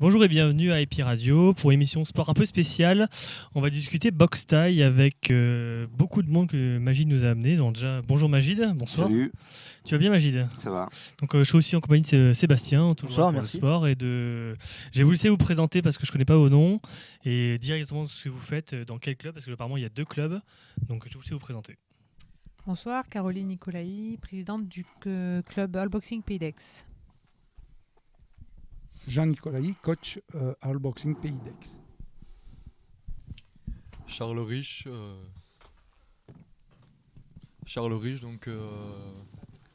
Bonjour et bienvenue à IP Radio pour une émission sport un peu spéciale. On va discuter boxe thaï avec beaucoup de monde que Magid nous a amené. Donc déjà, bonjour Magid, bonsoir. Salut. Tu vas bien Magid? Ça va. Donc je suis aussi en compagnie de Sébastien, toujours bonsoir, pour merci. le sport et de. J'ai voulu vous présenter parce que je connais pas vos noms et directement ce que vous faites dans quel club parce que apparemment il y a 2 clubs. Donc je vais vous présenter. Bonsoir, Caroline Nicolaï, présidente du club All Boxing Pays d'Aix. Jean Nicolaï, coach All Boxing Pays d'Aix. Charles Rich, donc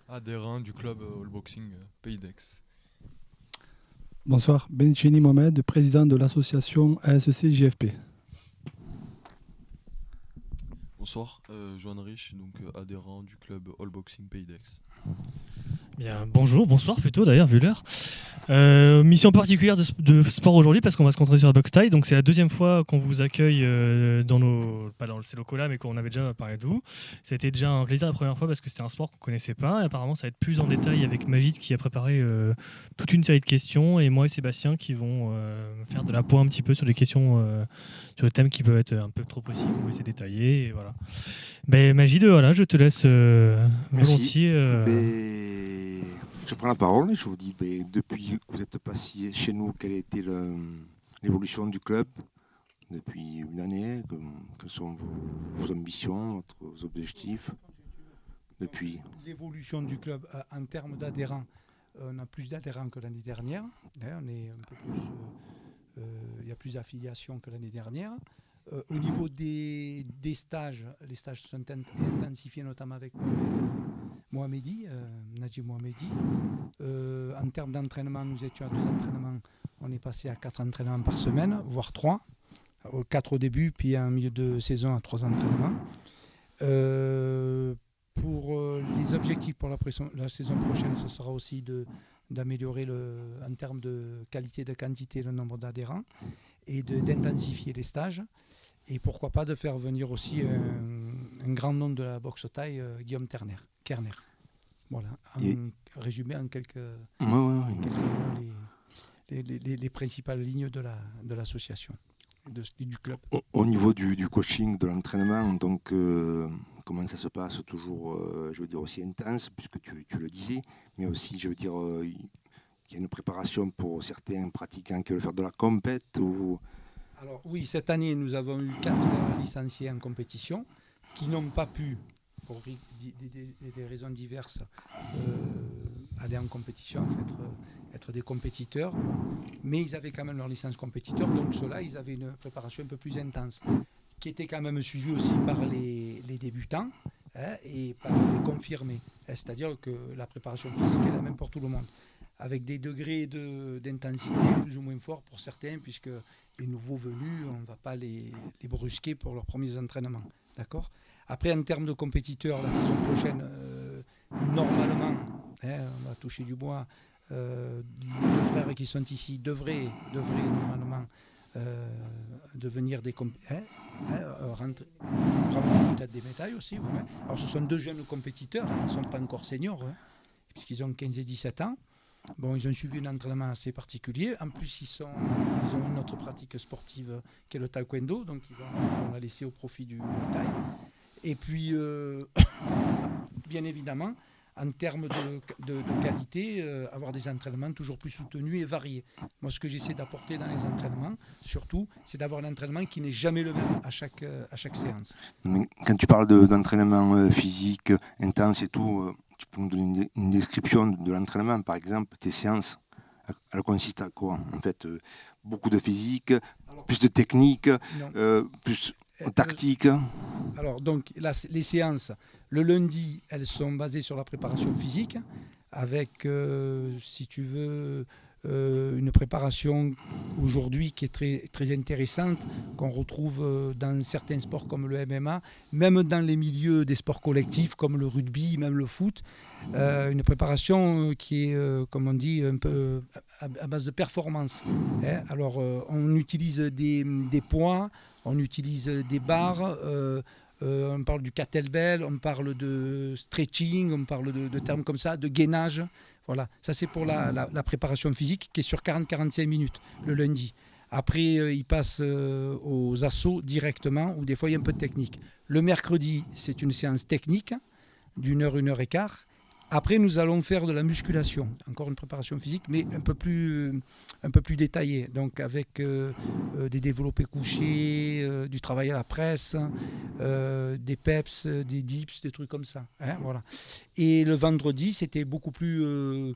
adhérent du club All Boxing Pays d'Aix. Bonsoir, Bencheni Mohamed, président de l'association ASC JFP. Bonsoir, Joan Rich, donc adhérent du club All Boxing Pays d'Aix. Bien, bonsoir plutôt d'ailleurs vu l'heure. Mission particulière de sport aujourd'hui parce qu'on va se concentrer sur la boxe thaï. Donc c'est la deuxième fois qu'on vous accueille pas dans ces locaux là mais qu'on avait déjà parlé de vous. Ça a été déjà un plaisir la première fois parce que c'était un sport qu'on connaissait pas et apparemment ça va être plus en détail avec Magid qui a préparé toute une série de questions et moi et Sébastien qui vont faire de la pointe un petit peu sur des questions sur des thèmes qui peuvent être un peu trop précis qu'on va essayer de détailler et voilà. Ben Magid, voilà, je te laisse volontiers. Je prends la parole et je vous dis, depuis que vous êtes passé chez nous, quelle a été l'évolution du club depuis une année? Quelles sont vos ambitions, vos objectifs depuis? L'évolution du club en termes d'adhérents, on a plus d'adhérents que l'année dernière. On est un peu plus, il y a plus d'affiliations que l'année dernière. Au niveau des stages, les stages sont intensifiés notamment avec Najib Mohamedi. En termes d'entraînement, nous étions à 2 entraînements, on est passé à 4 entraînements par semaine, voire 3. 4 au début, puis en milieu de saison à 3 entraînements. Pour les objectifs pour la saison prochaine, ce sera aussi d'améliorer en termes de qualité et de quantité le nombre d'adhérents et d'intensifier les stages. Et pourquoi pas de faire venir aussi un grand nom de la boxe thaï, Guillaume Kerner. Voilà, résumé en quelques mots les principales lignes de l'association, du club. Au niveau du coaching, de l'entraînement, donc comment ça se passe? Toujours, je veux dire, aussi intense, puisque tu le disais, mais aussi, je veux dire, il y a une préparation pour certains pratiquants qui veulent faire de la compète ou... Alors oui, cette année, nous avons eu 4 licenciés en compétition qui n'ont pas pu, pour des raisons diverses, aller en compétition, en fait, être des compétiteurs. Mais ils avaient quand même leur licence compétiteur, donc ceux-là, ils avaient une préparation un peu plus intense, qui était quand même suivie aussi par les débutants et par les confirmés. C'est-à-dire que la préparation physique est la même pour tout le monde, avec des degrés d'intensité plus ou moins forts pour certains, puisque les nouveaux venus, on ne va pas les brusquer pour leurs premiers entraînements. D'accord ? Après, en termes de compétiteurs, la saison prochaine, normalement, on va toucher du bois, les frères qui sont ici devraient normalement devenir des rentrer peut-être des médailles aussi. Ouais. Alors, ce sont 2 jeunes compétiteurs, ils ne sont pas encore seniors, puisqu'ils ont 15 et 17 ans. Bon, ils ont suivi un entraînement assez particulier. En plus, ils ont une autre pratique sportive qui est le taekwondo, donc ils vont la laisser au profit du thaï. Et puis, bien évidemment, en termes de qualité, avoir des entraînements toujours plus soutenus et variés. Moi, ce que j'essaie d'apporter dans les entraînements, surtout, c'est d'avoir un entraînement qui n'est jamais le même à chaque séance. Quand tu parles d'entraînement physique, intense et tout... Tu peux nous donner une description de l'entraînement, par exemple, tes séances, elles consistent à quoi? En fait, beaucoup de physique, plus de technique, plus tactique. Alors, donc, les séances, le lundi, elles sont basées sur la préparation physique, avec, si tu veux, une préparation aujourd'hui qui est très, très intéressante, qu'on retrouve dans certains sports comme le MMA, même dans les milieux des sports collectifs comme le rugby, même le foot. Une préparation qui est, comme on dit, un peu à base de performance. Alors, on utilise des poids, on utilise des barres, on parle du kettlebell, on parle de stretching, on parle de termes comme ça, de gainage. Voilà, ça c'est pour la préparation physique qui est sur 40-45 minutes le lundi. Après, il passe aux assauts directement, ou des fois il y a un peu de technique. Le mercredi, c'est une séance technique d'1 heure, 1 heure et quart. Après, nous allons faire de la musculation, encore une préparation physique, mais un peu plus détaillée. Donc avec des développés couchés, du travail à la presse, des peps, des dips, des trucs comme ça. Hein, voilà. Et le vendredi, c'était beaucoup plus...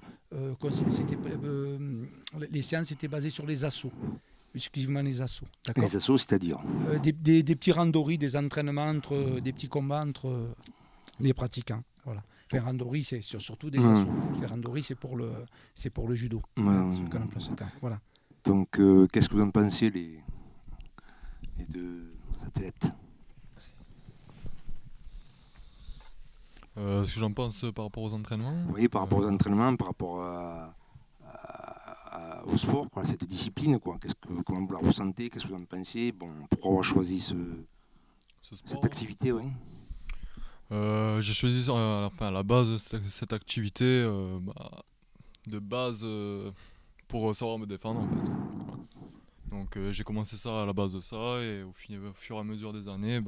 les séances étaient basées sur les assauts. Exclusivement les assauts. D'accord. Les assauts, c'est-à-dire des petits randoris, des entraînements, des petits combats entre les pratiquants. Voilà. Les randoris, c'est surtout des assauts. Les randoris, c'est pour le judo. C'est ce qu'on emploie ce terme. Voilà. Donc, qu'est-ce que vous en pensez, les deux athlètes? Ce que j'en pense par rapport aux entraînements. Oui, par rapport aux entraînements, par rapport au sport, quoi, cette discipline, quoi. Comment vous la ressentez? Qu'est-ce que vous en pensez? Bon, pourquoi avoir choisi cette activité, oui. J'ai choisi à la base cette activité de base pour savoir me défendre en fait. Voilà. Donc j'ai commencé ça à la base de ça et au fur et à mesure des années,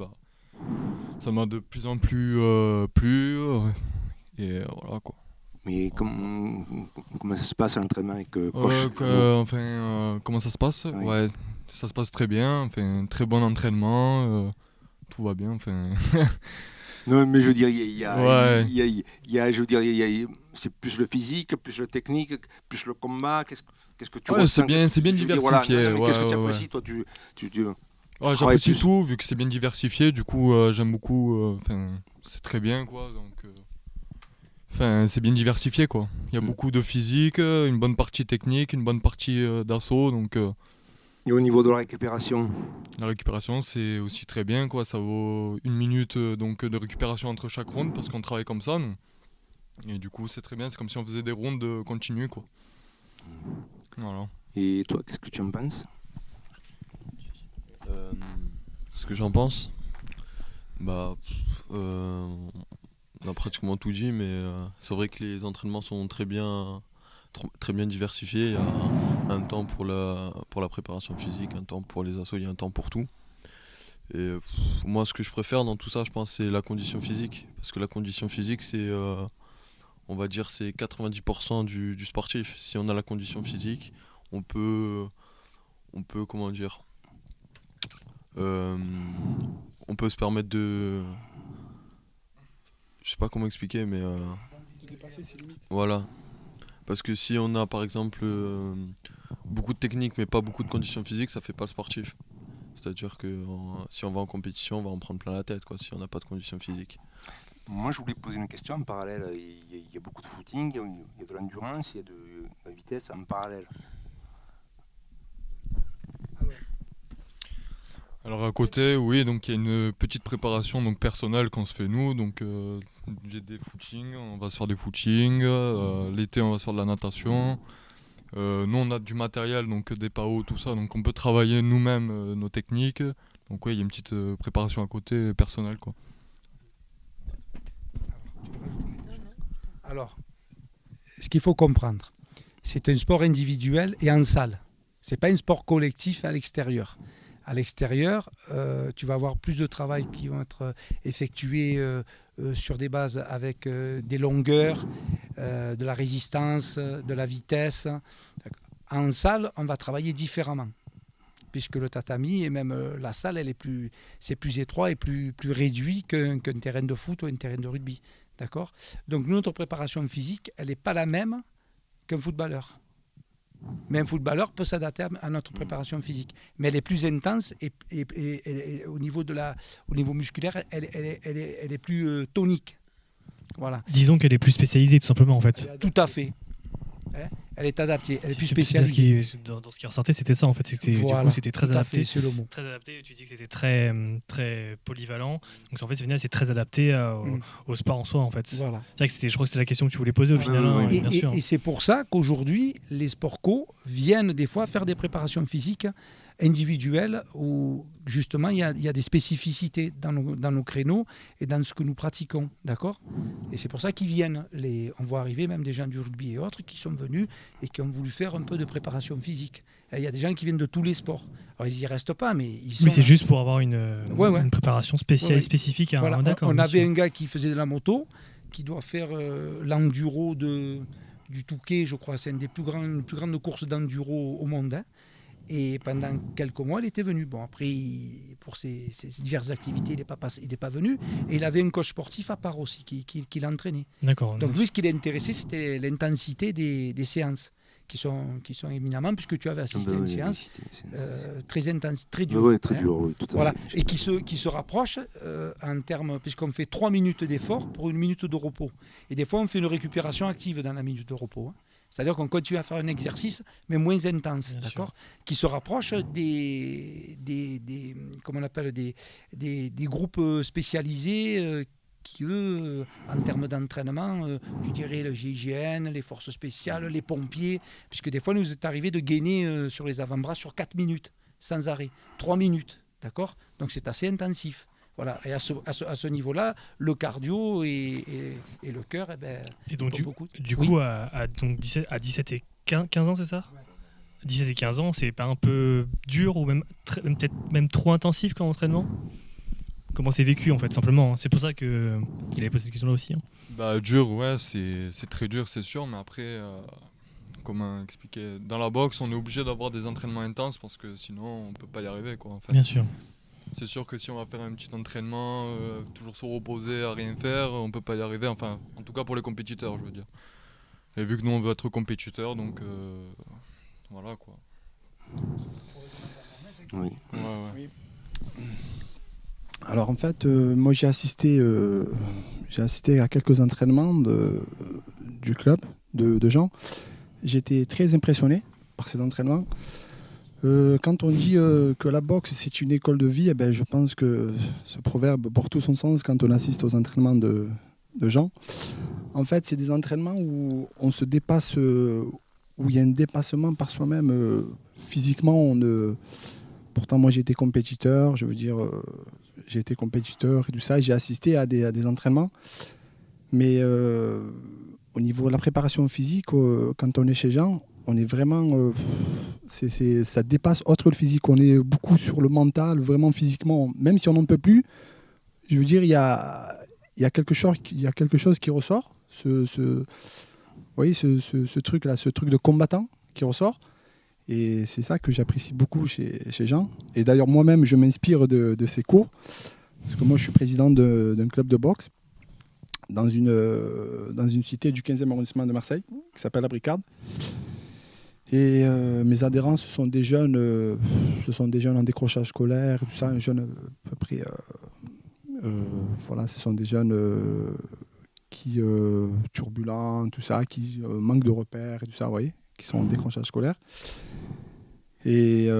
ça m'a de plus en plus plu et voilà quoi. Mais comment ça se passe à l'entraînement avec coach comment ça se passe? Oui. Ouais, ça se passe très bien. Enfin, très bon entraînement, tout va bien. Enfin. Non, mais je veux dire, c'est plus le physique, plus le technique, plus le combat. Qu'est-ce que tu ressens? C'est bien diversifié. Qu'est-ce que tu apprécies, toi j'apprécie tout, vu que c'est bien diversifié. Du coup, j'aime beaucoup. C'est très bien, quoi. Donc, c'est bien diversifié, quoi. Il y a beaucoup de physique, une bonne partie technique, une bonne partie d'assaut. Donc. Et au niveau de la récupération? La récupération, c'est aussi très bien, quoi. Ça vaut 1 minute donc, de récupération entre chaque ronde parce qu'on travaille comme ça. Nous. Et du coup, c'est très bien. C'est comme si on faisait des rondes continues, quoi. Voilà. Et toi, qu'est-ce que tu en penses? Ce que j'en pense, on a pratiquement tout dit, mais c'est vrai que les entraînements sont très bien diversifiés. Il y a un temps pour la préparation physique, un temps pour les assauts, il y a un temps pour tout. Et moi, ce que je préfère dans tout ça, je pense, c'est la condition physique. Parce que la condition physique, c'est, on va dire, c'est 90% du sportif. Si on a la condition physique, on peut comment dire, on peut se permettre de... Je sais pas comment expliquer, mais... De dépasser ses limites. Voilà. Parce que si on a par exemple beaucoup de technique mais pas beaucoup de conditions physiques, ça fait pas le sportif. C'est-à-dire que si on va en compétition, on va en prendre plein la tête, quoi, si on n'a pas de conditions physiques. Moi, je voulais poser une question en parallèle. Il y a beaucoup de footing, il y a de l'endurance, il y a de la vitesse en parallèle. Alors à côté, oui, donc il y a une petite préparation donc personnelle qu'on se fait nous, donc des footings, on va se faire des footings, l'été on va se faire de la natation. Nous on a du matériel, donc des PAO, tout ça, donc on peut travailler nous-mêmes nos techniques. Donc oui, il y a une petite préparation à côté personnelle, quoi. Alors, ce qu'il faut comprendre, c'est un sport individuel et en salle. C'est pas un sport collectif à l'extérieur. À l'extérieur, tu vas avoir plus de travail qui vont être effectués sur des bases avec des longueurs, de la résistance, de la vitesse. En salle, on va travailler différemment, puisque le tatami et même la salle, c'est plus étroit et plus réduit qu'un terrain de foot ou un terrain de rugby. D'accord ? Donc notre préparation physique, elle n'est pas la même qu'un footballeur. Mais un footballeur peut s'adapter à notre préparation physique. Mais elle est plus intense et au niveau musculaire, elle est plus tonique. Voilà. Disons qu'elle est plus spécialisée, tout simplement, en fait. Tout à fait. Elle est adaptée, elle est plus spécialisée. Dans ce qui ressortait, c'était ça, en fait. Voilà, du coup, c'était très adapté. C'est le mot. Très adapté, tu dis que c'était très, très polyvalent. Donc, en fait, au final, c'est très adapté au sport en soi, en fait. Voilà. C'est vrai que je crois que c'était la question que tu voulais poser au final. Hein, bien sûr. Et c'est pour ça qu'aujourd'hui, les sport co viennent des fois faire des préparations physiques individuelles où justement il y a des spécificités dans nos créneaux et dans ce que nous pratiquons, d'accord ? Et c'est pour ça qu'ils viennent. On voit arriver même des gens du rugby et autres qui sont venus et qui ont voulu faire un peu de préparation physique. Et il y a des gens qui viennent de tous les sports. Alors ils n'y restent pas, mais ils sont... Oui, c'est juste pour avoir une préparation spécifique. Voilà, d'accord, on avait un gars qui faisait de la moto, qui doit faire l'enduro du Touquet, je crois. C'est une des plus grandes courses d'enduro au monde. Hein. Et pendant quelques mois, il était venu. Bon, après, pour ses diverses activités, il n'est pas venu. Et il avait un coach sportif à part aussi qui l'entraînait. D'accord. Donc lui, ce qui l'intéressait, c'était l'intensité des séances. Qui sont éminemment, puisque tu avais assisté à une séance très intense, très dure. Oui, très dure, oui, tout à fait. Et qui se rapproche en termes, puisqu'on fait 3 minutes d'effort pour 1 minute de repos. Et des fois, on fait une récupération active dans la minute de repos. Hein. C'est-à-dire qu'on continue à faire un exercice, mais moins intense, d'accord ? Qui se rapproche des groupes spécialisés qui, eux, en termes d'entraînement, tu dirais le GIGN, les forces spéciales, les pompiers, puisque des fois, nous est arrivé de gainer sur les avant-bras sur 4 minutes, sans arrêt, 3 minutes, d'accord ? Donc, c'est assez intensif. Voilà. Et à ce niveau-là, le cardio et le cœur, et donc, du coup, à 17 et 15 ans, c'est ça ? Ouais. 17 et 15 ans, c'est pas un peu dur ou peut-être même trop intensif comme entraînement ? Comment c'est vécu en fait, simplement. C'est pour ça qu'il avait posé cette question-là aussi. Hein. Dur, ouais, c'est très dur, c'est sûr. Mais après, comment expliquer ? Dans la boxe, on est obligé d'avoir des entraînements intenses parce que sinon, on peut pas y arriver, quoi. En fait. Bien sûr. C'est sûr que si on va faire un petit entraînement, toujours se reposer, à rien faire, on peut pas y arriver. Enfin, en tout cas pour les compétiteurs, je veux dire. Et vu que nous, on veut être compétiteurs, donc voilà, quoi. Oui. Oui. Alors en fait, moi j'ai assisté à quelques entraînements du club de Jean. J'étais très impressionné par ces entraînements. Quand on dit que la boxe c'est une école de vie, je pense que ce proverbe porte tout son sens quand on assiste aux entraînements de Jean. En fait, c'est des entraînements où on se dépasse, où il y a un dépassement par soi-même physiquement. Pourtant, moi j'ai été compétiteur, je veux dire. J'ai été compétiteur et tout ça, j'ai assisté à des entraînements. Mais au niveau de la préparation physique, quand on est chez Jean, on est vraiment... ça dépasse autre le physique. On est beaucoup sur le mental, vraiment physiquement. Même si on n'en peut plus, je veux dire, il y a quelque chose qui ressort. Ce truc-là, ce truc de combattant qui ressort. Et c'est ça que j'apprécie beaucoup chez Jean. Et d'ailleurs, moi-même, je m'inspire de ses cours. Parce que moi, je suis président d'un club de boxe dans une cité du 15e arrondissement de Marseille, qui s'appelle la Bricade. Et mes adhérents, ce sont des jeunes en décrochage scolaire, tout ça, un jeune à peu près... ce sont des jeunes qui turbulents, tout ça, qui manquent de repères, et tout ça, vous voyez, qui sont en décrochage scolaire et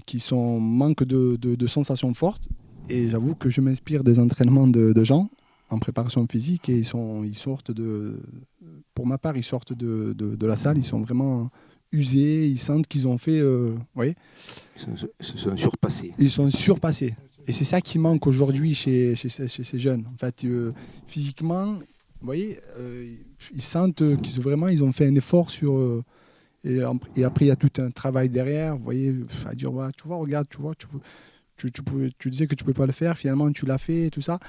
qui sont manque de sensations fortes. Et j'avoue que je m'inspire des entraînements de Jean en préparation physique et ils sortent pour ma part, ils sortent de la salle, ils sont vraiment usés, ils sentent qu'ils ont fait, vous voyez, ils sont surpassés. Ils sont surpassés. Et c'est ça qui manque aujourd'hui chez ces jeunes. En fait, physiquement, vous voyez, ils sentent qu'ils vraiment ils ont fait un effort sur et après il y a tout un travail derrière, vous voyez, à dire ouais, tu vois, regarde, tu disais que tu ne pouvais pas le faire, finalement tu l'as fait et tout ça.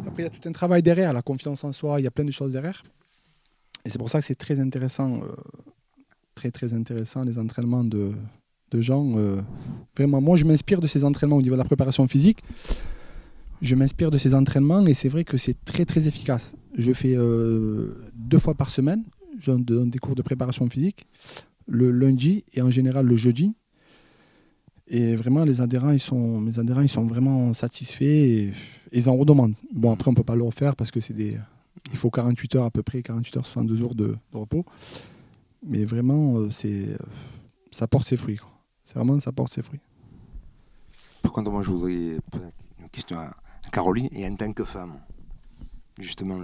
Après il y a tout un travail derrière, la confiance en soi, il y a plein de choses derrière. Et c'est pour ça que c'est très intéressant, très intéressant les entraînements de Jean. Vraiment, moi je m'inspire de ces entraînements au niveau de la préparation physique. Je m'inspire de ces entraînements et c'est vrai que c'est très efficace. Je fais 2 fois par semaine, je donne des cours de préparation physique, le lundi et en général le jeudi. Et vraiment, mes adhérents, ils sont vraiment satisfaits et ils en redemandent. Bon, après, on ne peut pas le refaire parce que il faut 48 heures à peu près, 48 heures, 62 heures de repos. Mais vraiment, ça porte ses fruits, quoi. C'est vraiment, ça porte ses fruits. Par contre, moi, je voudrais poser une question à Caroline, et en tant que femme, justement,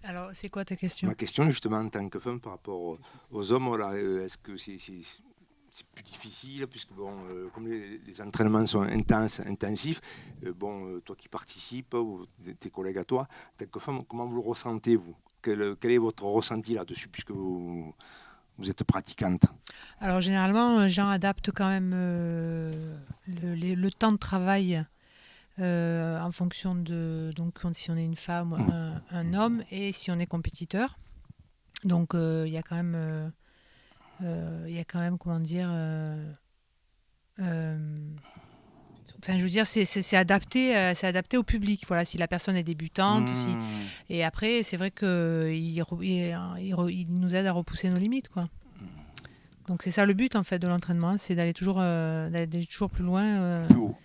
Alors, c'est quoi ta question ? Ma question, justement, en tant que femme, par rapport aux hommes, là, est-ce que c'est plus difficile, puisque comme les entraînements sont intensifs, toi qui participes, ou tes collègues à toi, quelquefois, comment vous le ressentez, vous ? Quel est votre ressenti là-dessus, puisque vous êtes pratiquante ? Alors généralement, Jean adapte quand même le temps de travail en fonction de si on est une femme, un homme, et si on est compétiteur. Donc il y a quand même comment dire, je veux dire, c'est adapté au public. Voilà, si la personne est débutante, et après, c'est vrai qu'il nous aide à repousser nos limites, quoi. Donc c'est ça le but en fait de l'entraînement, c'est d'aller toujours plus loin, plus haut.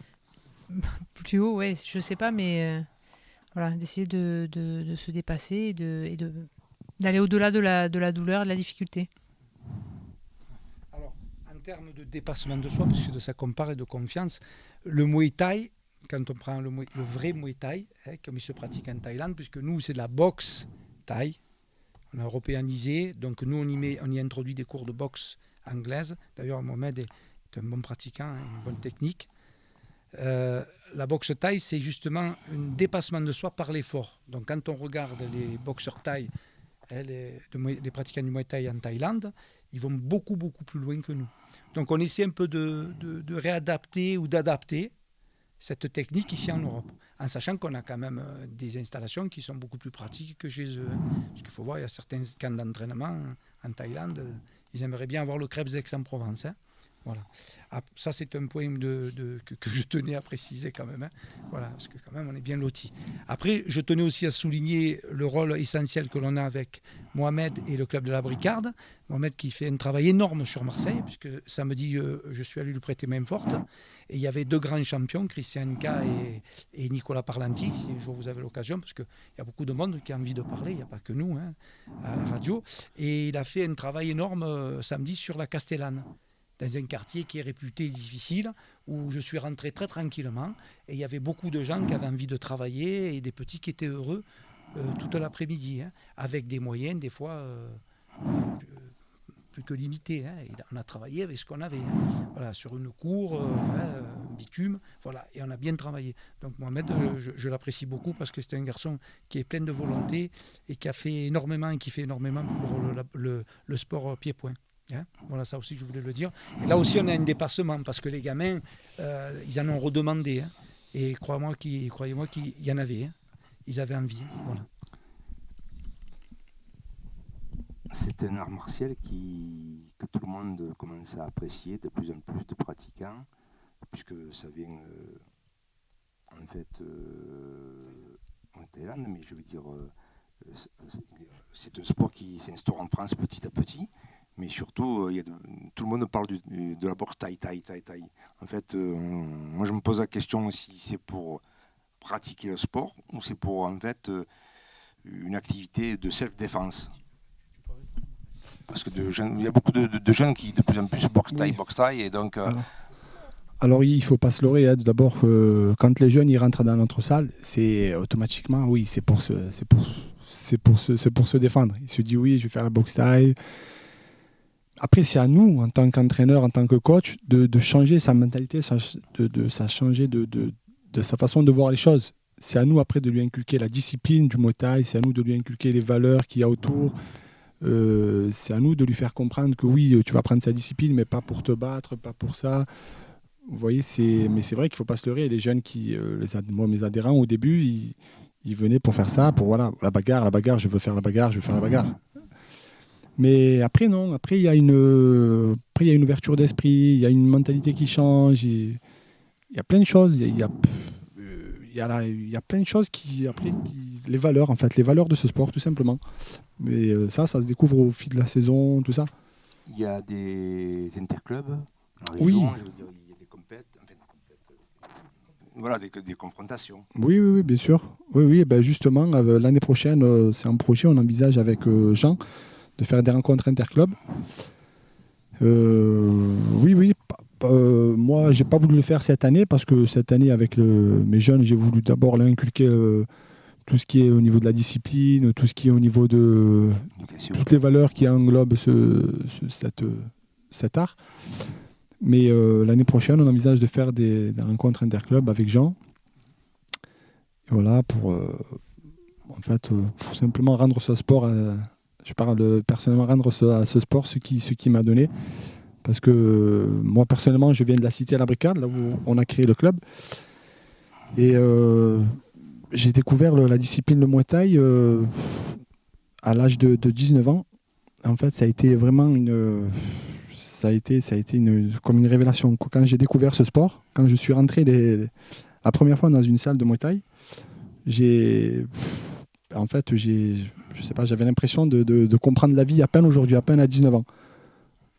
Plus haut, ouais. Je sais pas, mais voilà, d'essayer de se dépasser et d'aller au-delà de la douleur, de la difficulté. Alors, en termes de dépassement de soi, puisque de ça qu'on parle et de confiance, le Muay Thai, quand on prend le vrai Muay Thai, comme il se pratique en Thaïlande, puisque nous, c'est de la boxe Thaï, on a européanisé, donc nous, on y introduit des cours de boxe anglaise. D'ailleurs, Mohamed est un bon pratiquant, une bonne technique. La boxe Thaï, c'est justement un dépassement de soi par l'effort. Donc, quand on regarde les boxeurs Thaï, les pratiquants du Muay Thai en Thaïlande, ils vont beaucoup, beaucoup plus loin que nous. Donc, on essaie un peu de réadapter ou d'adapter cette technique ici en Europe, en sachant qu'on a quand même des installations qui sont beaucoup plus pratiques que chez eux. Parce qu'il faut voir, il y a certains camps d'entraînement en Thaïlande, ils aimeraient bien avoir le Krebs d'Aix-en-Provence. Voilà. Ça, c'est un point que je tenais à préciser quand même. Voilà, parce que quand même, on est bien lotis. Après, je tenais aussi à souligner le rôle essentiel que l'on a avec Mohamed et le club de la Bricarde. Mohamed qui fait un travail énorme sur Marseille, puisque samedi, je suis allé lui prêter main forte. Et il y avait deux grands champions, Christian Nka et Nicolas Parlanti, si un jour vous avez l'occasion, parce qu'il y a beaucoup de monde qui a envie de parler, il n'y a pas que nous à la radio. Et il a fait un travail énorme samedi sur la Castellane, dans un quartier qui est réputé difficile, où je suis rentré très tranquillement, et il y avait beaucoup de gens qui avaient envie de travailler, et des petits qui étaient heureux toute l'après-midi, avec des moyens des fois plus que limités. Et on a travaillé avec ce qu'on avait, voilà, sur une cour, bitume, voilà, et on a bien travaillé. Donc Mohamed, je l'apprécie beaucoup, parce que c'est un garçon qui est plein de volonté, et qui fait énormément pour le sport pied-point. Voilà, ça aussi je voulais le dire. Et là aussi on a un dépassement, parce que les gamins ils en ont redemandé, et croyez-moi qu'il y en avait, ils avaient envie, voilà. C'est un art martial que tout le monde commence à apprécier, de plus en plus de pratiquants, puisque ça vient en fait en Thaïlande, mais je veux dire c'est un sport qui s'instaure en France petit à petit. Mais surtout, tout le monde parle de la boxe Thaï. En fait, moi je me pose la question si c'est pour pratiquer le sport ou c'est pour en fait une activité de self-défense. Parce que il y a beaucoup de jeunes qui de plus en plus boxe Thaï, et donc. Alors il ne faut pas se leurrer. D'abord, quand les jeunes ils rentrent dans notre salle, c'est automatiquement c'est pour se défendre. Ils se disent oui, je vais faire la boxe Thaï. Après, c'est à nous, en tant qu'entraîneur, en tant que coach, de changer sa mentalité, de changer de sa façon de voir les choses. C'est à nous, après, de lui inculquer la discipline du Muay Thai, c'est à nous de lui inculquer les valeurs qu'il y a autour. C'est à nous de lui faire comprendre que oui, tu vas prendre sa discipline, mais pas pour te battre, pas pour ça. Vous voyez, mais c'est vrai qu'il ne faut pas se leurrer. Les jeunes moi, mes adhérents, au début, ils venaient pour faire ça, pour voilà, la bagarre, je veux faire la bagarre. Mais après, non. Après, il y a une ouverture d'esprit, il y a une mentalité qui change. Il y a plein de choses. Il y a plein de choses les valeurs, en fait, les valeurs de ce sport, tout simplement. Mais ça se découvre au fil de la saison, tout ça. Il y a des interclubs en région, oui. Je veux dire, il y a des compètes, voilà, des confrontations. Oui, bien sûr. Oui, ben justement, l'année prochaine, c'est un projet, on envisage avec Jean de faire des rencontres interclubs. Oui. Moi, j'ai pas voulu le faire cette année, parce que cette année, avec mes jeunes, j'ai voulu d'abord leur inculquer tout ce qui est au niveau de la discipline, tout ce qui est au niveau de toutes les valeurs qui englobent cet art. Mais l'année prochaine, on envisage de faire des rencontres interclubs avec Jean. Et voilà, pour simplement rendre ce sport, je parle personnellement, rendre à ce sport ce qui m'a donné. Parce que moi, personnellement, je viens de la cité à la Bricade, là où on a créé le club. Et j'ai découvert la discipline le Muay Thai à l'âge de 19 ans. En fait, ça a été vraiment comme une révélation. Quand j'ai découvert ce sport, quand je suis rentré la première fois dans une salle de Muay Thai, je sais pas, j'avais l'impression de comprendre la vie à peine aujourd'hui, à peine à 19 ans.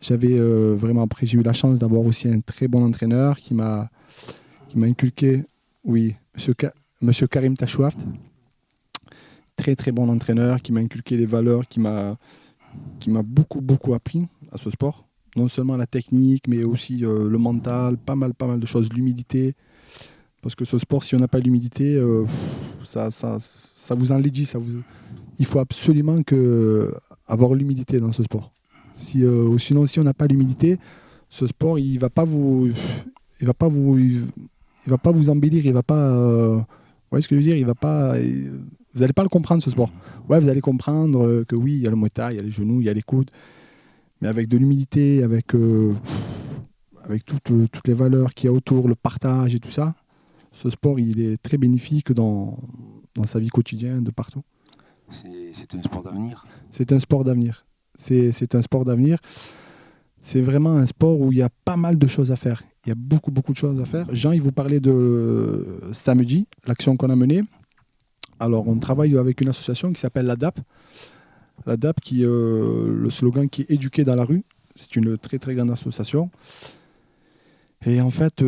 J'avais vraiment, après, j'ai eu la chance d'avoir aussi un très bon entraîneur qui m'a inculqué, oui, monsieur Karim Tachouaft, très très bon entraîneur qui m'a inculqué des valeurs, qui m'a beaucoup appris à ce sport. Non seulement la technique, mais aussi le mental, pas mal de choses, l'humilité. Parce que ce sport, si on n'a pas l'humilité, ça vous enlaidit. Il faut absolument avoir l'humilité dans ce sport. Sinon, si on n'a pas l'humilité, ce sport, il va pas vous embellir. Il va pas. Vous voyez ce que je veux dire? Vous n'allez pas le comprendre, ce sport. Ouais, vous allez comprendre que oui, il y a le Muay Thai, il y a les genoux, il y a les coudes. Mais avec de l'humilité, avec toutes les valeurs qu'il y a autour, le partage et tout ça, ce sport, il est très bénéfique dans sa vie quotidienne, de partout. C'est un sport d'avenir. C'est un sport d'avenir. C'est un sport d'avenir. C'est vraiment un sport où il y a pas mal de choses à faire. Il y a beaucoup de choses à faire. Jean, il vous parlait de samedi, l'action qu'on a menée. Alors, on travaille avec une association qui s'appelle l'ADAP. L'ADAP, le slogan qui est éduqué dans la rue. C'est une très très grande association. Et en fait,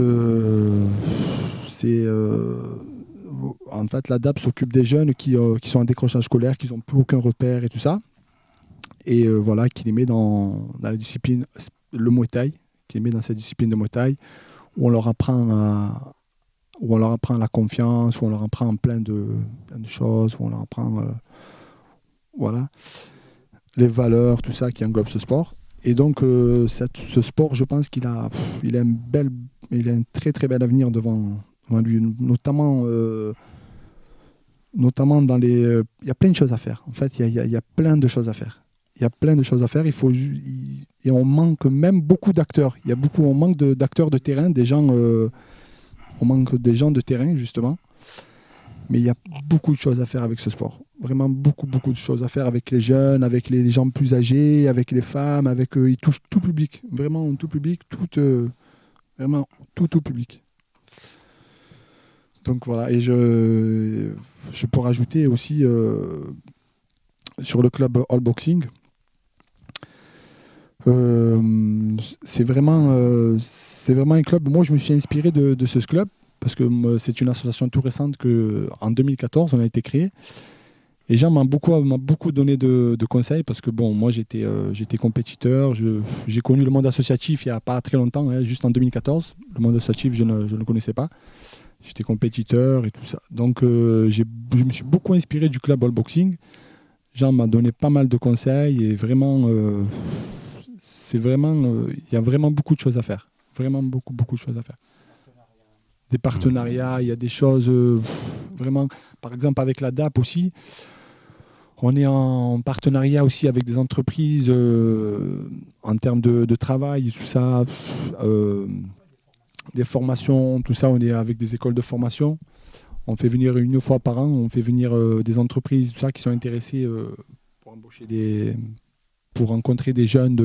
l'ADAP s'occupe des jeunes qui sont en décrochage scolaire, qui n'ont plus aucun repère et tout ça. Et qui les met dans la discipline, le Muay Thai, qui les met dans cette discipline de Muay Thai, où on leur apprend la confiance, où on leur apprend plein de choses, où on leur apprend les valeurs, tout ça qui englobe ce sport. Et donc, ce sport, je pense qu'il a un très très bel avenir devant lui, notamment dans les... Il y a plein de choses à faire. En fait, il y a plein de choses à faire. Il y a plein de choses à faire. Et on manque même beaucoup d'acteurs. On manque d'acteurs de terrain, on manque des gens de terrain, justement. Mais il y a beaucoup de choses à faire avec ce sport. Vraiment beaucoup de choses à faire avec les jeunes, avec les gens plus âgés, avec les femmes, il touche tout public. Vraiment tout public, vraiment tout public. Donc voilà, et je peux rajouter aussi sur le club All Boxing. C'est vraiment un club. Moi, je me suis inspiré de ce club parce que c'est une association tout récente qu'en 2014 on a été créé. Et Jean m'a beaucoup donné de conseils parce que moi j'étais compétiteur. J'ai connu le monde associatif il n'y a pas très longtemps, juste en 2014. Le monde associatif, je ne le connaissais pas. J'étais compétiteur et tout ça. Donc je me suis beaucoup inspiré du club All Boxing. Jean m'a donné pas mal de conseils et vraiment, il y a vraiment beaucoup de choses à faire. Vraiment beaucoup de choses à faire. Des partenariats, il y a des choses vraiment... Par exemple, avec la DAP aussi, on est en partenariat aussi avec des entreprises en termes de travail, tout ça, des formations, tout ça, on est avec des écoles de formation. On fait venir une fois par an, on fait venir des entreprises, tout ça, qui sont intéressées pour rencontrer des jeunes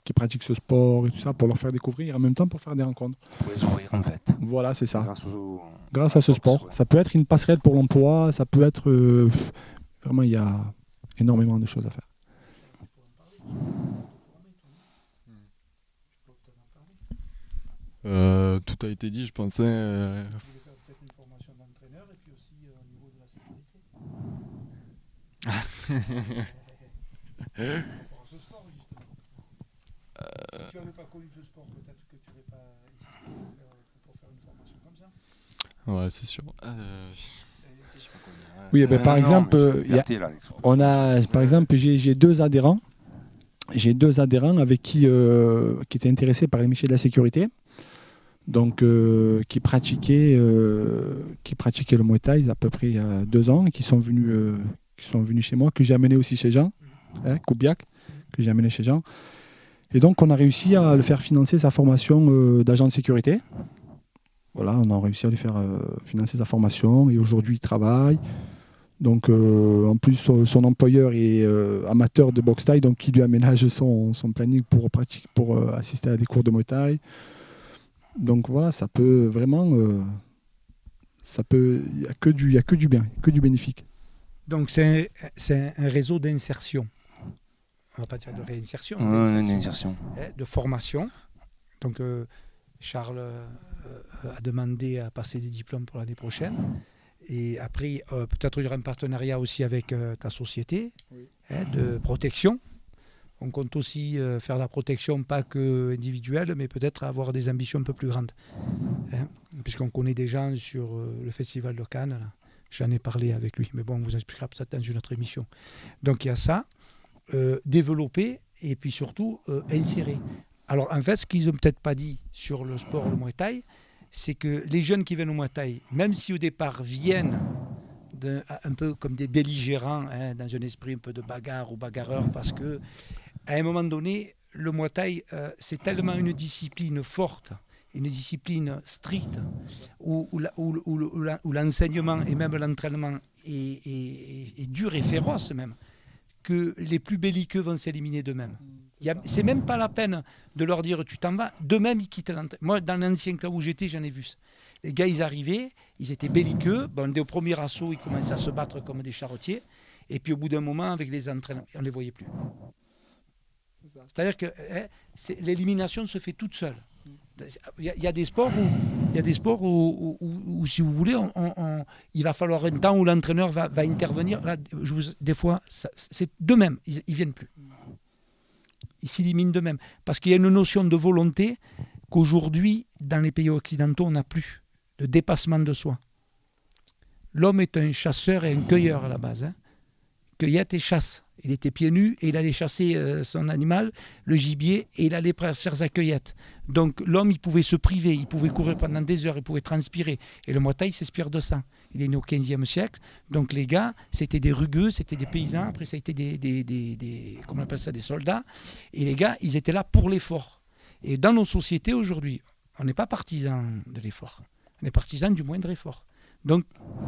qui pratiquent ce sport et tout ça, pour leur faire découvrir et en même temps pour faire des rencontres. Pour les ouvrir en fait. Voilà, c'est ça. Grâce à ce sport. Ça peut être une passerelle pour l'emploi, ça peut être... vraiment, il y a énormément de choses à faire. Tout a été dit, je pensais... Peut-être une formation d'entraîneur et puis aussi au niveau de la sécurité. Pour ce sport, justement. Si tu n'avais pas connu ce sport, peut-être que tu n'aurais pas insisté pour faire une formation comme ça. Ouais, c'est sûr. Oui, par exemple, j'ai 2 adhérents j'ai 2 adhérents avec qui étaient intéressés par les métiers de la sécurité, donc qui pratiquaient le Muay Thai à peu près il y a 2 ans, et qui sont venus chez moi, que j'ai amené aussi chez Jean, Koubiak, que j'ai amené chez Jean. Et donc on a réussi à le faire financer sa formation d'agent de sécurité. Voilà, on a réussi à lui faire financer sa formation, et aujourd'hui il travaille. Donc en plus son employeur est amateur de boxe thaï, donc il lui aménage son planning pour assister à des cours de Muay Thai. Donc voilà, ça peut vraiment, il n'y a que du bien, que du bénéfique. Donc c'est un réseau d'insertion. On ne va pas dire de réinsertion, d'insertion. De formation. Donc Charles a demandé à passer des diplômes pour l'année prochaine. Et après, peut-être il y aura un partenariat aussi avec ta société, de protection. On compte aussi faire la protection, pas que individuelle, mais peut-être avoir des ambitions un peu plus grandes. Puisqu'on connaît des gens sur le Festival de Cannes, là. J'en ai parlé avec lui, mais bon, on vous expliquera peut-être dans une autre émission. Donc il y a ça, développer et puis surtout insérer. Alors en fait, ce qu'ils n'ont peut-être pas dit sur le sport, le Muay Thai, c'est que les jeunes qui viennent au Muay Thai, même si au départ viennent un peu comme des belligérants, dans un esprit un peu de bagarre ou bagarreur, parce qu'à un moment donné, le Muay Thai, c'est tellement une discipline forte, une discipline stricte, où l'enseignement et même l'entraînement est dur et féroce même, que les plus belliqueux vont s'éliminer d'eux-mêmes. C'est même pas la peine de leur dire tu t'en vas, d'eux-mêmes ils quittent l'entraînement. Moi, dans l'ancien club où j'étais, j'en ai vu ça. Les gars, ils arrivaient, ils étaient belliqueux, dès au premier assaut, ils commençaient à se battre comme des charretiers, et puis au bout d'un moment, avec les entraînements, on ne les voyait plus. C'est-à-dire que l'élimination se fait toute seule. Il y a des sports où si vous voulez, il va falloir un temps où l'entraîneur va intervenir. Là, des fois, c'est d'eux-mêmes, ils ne viennent plus. Ils s'éliminent d'eux-mêmes. Parce qu'il y a une notion de volonté qu'aujourd'hui, dans les pays occidentaux, on n'a plus. De dépassement de soi. L'homme est un chasseur et un cueilleur à la base. Cueillette et chasse. Il était pieds nus et il allait chasser son animal, le gibier, et il allait faire sa cueillette. Donc l'homme, il pouvait se priver, il pouvait courir pendant des heures, il pouvait transpirer. Et le Muay Thai s'inspire de ça. Il est né au XVe siècle. Donc les gars, c'était des rugueux, c'était des paysans. Après, ça a été comment on appelle ça, des soldats. Et les gars, ils étaient là pour l'effort. Et dans nos sociétés aujourd'hui, on n'est pas partisan de l'effort. On est partisan du moindre effort. Donc,